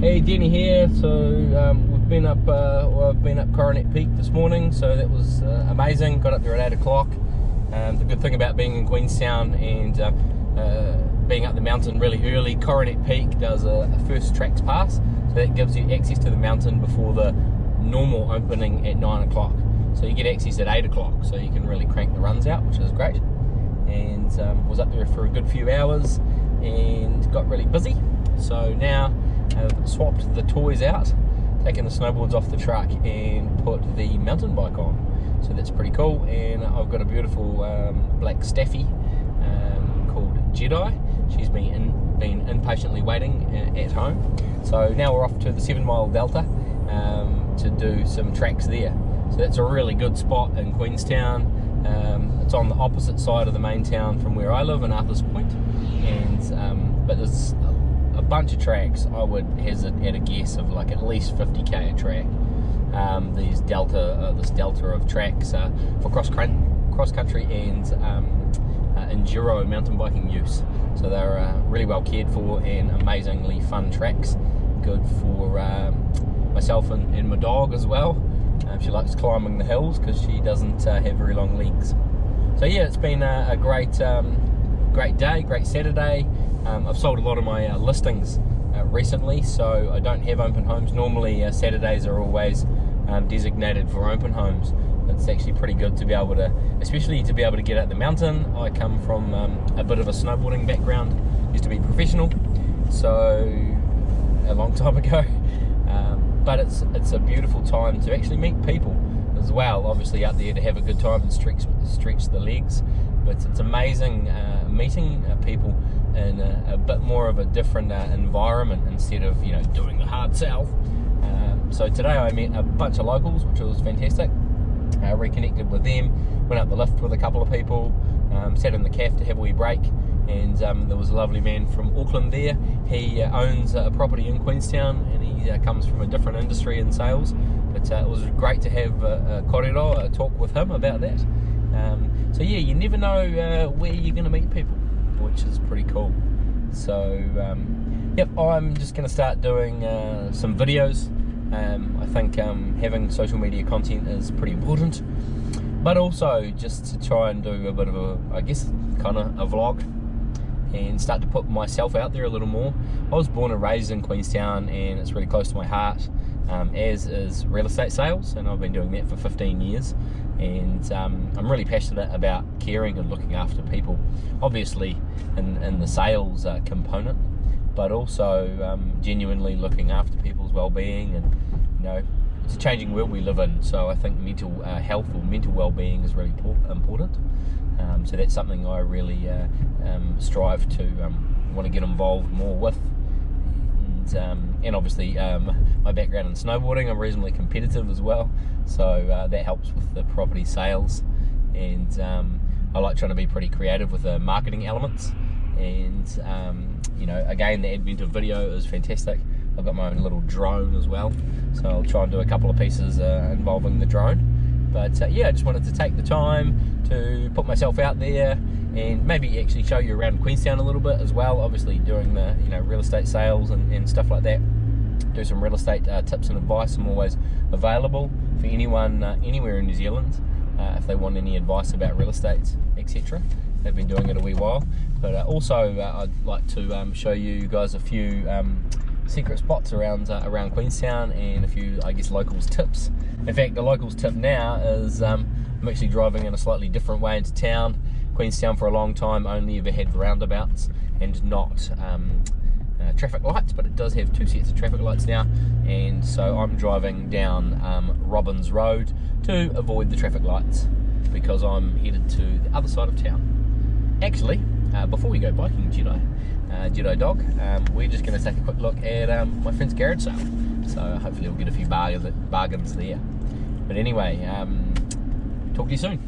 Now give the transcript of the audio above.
Hey, Deni here. So we've been up. I've been up Coronet Peak this morning, so that was amazing. Got up there at 8 o'clock. The good thing about being in Queenstown and being up the mountain really early, Coronet Peak does a first tracks pass, so that gives you access to the mountain before the normal opening at 9 o'clock. So you get access at 8 o'clock, so you can really crank the runs out, which is great. And was up there for a good few hours and got really busy. So now I've swapped the toys out, taken the snowboards off the truck and put the mountain bike on. So that's pretty cool. And I've got a beautiful black staffy called Jedi. She's been impatiently waiting at home. So now we're off to the 7 Mile Delta to do some tracks there. So that's a really good spot in Queenstown. It's on the opposite side of the main town from where I live in Arthur's Point, and but there's a bunch of tracks. I would hazard at a guess of like at least 50k a track. This delta of tracks for cross country and enduro mountain biking use. So they're really well cared for and amazingly fun tracks. Good for myself and my dog as well. She likes climbing the hills because she doesn't have very long legs. So yeah, it's been a great day, great Saturday. I've sold a lot of my listings recently, so I don't have open homes. Normally Saturdays are always designated for open homes. It's actually pretty good to be able to, especially to be able to get up the mountain. I come from a bit of a snowboarding background, used to be professional, so a long time ago. But it's a beautiful time to actually meet people as well. Obviously out there to have a good time and stretch the legs, but it's amazing meeting people in a bit more of a different environment instead of doing the hard sell. So today I met a bunch of locals, which was fantastic. Reconnected with them, went up the lift with a couple of people, sat in the cafe to have a wee break, and there was a lovely man from Auckland there. He owns a property in Queenstown, and he comes from a different industry in sales, but it was great to have a korero, a talk with him about that. So yeah, you never know where you're going to meet people, which is pretty cool. So yep, I'm just going to start doing some videos. I think having social media content is pretty important, but also just to try and do a bit of a, I guess, kind of a vlog and start to put myself out there a little more. I was born and raised in Queenstown, and it's really close to my heart, as is real estate sales, and I've been doing that for 15 years. And I'm really passionate about caring and looking after people, obviously in the sales component, but also genuinely looking after people's well-being. And it's a changing world we live in, so I think mental health or mental well-being is really important. So that's something I really strive to want to get involved more with. And obviously my background in snowboarding, I'm reasonably competitive as well, so that helps with the property sales. And I like trying to be pretty creative with the marketing elements. And again, the advent of video is fantastic. I've got my own little drone as well, so I'll try and do a couple of pieces involving the drone. But yeah, I just wanted to take the time to put myself out there and maybe actually show you around Queenstown a little bit as well. Obviously doing the real estate sales and stuff like that. Do some real estate tips and advice. I'm always available for anyone anywhere in New Zealand if they want any advice about real estate, etc. They've been doing it a wee while. But also I'd like to show you guys a few secret spots around Queenstown, and a few, I guess, locals tips. In fact, the locals tip now is I'm actually driving in a slightly different way into town. Queenstown for a long time only ever had roundabouts and not traffic lights, but it does have 2 sets of traffic lights now, and so I'm driving down Robbins Road to avoid the traffic lights because I'm headed to the other side of town. Actually, before we go biking, Jedi dog, we're just going to take a quick look at my friend's garage sale, so hopefully we'll get a few bargains there. But anyway, talk to you soon.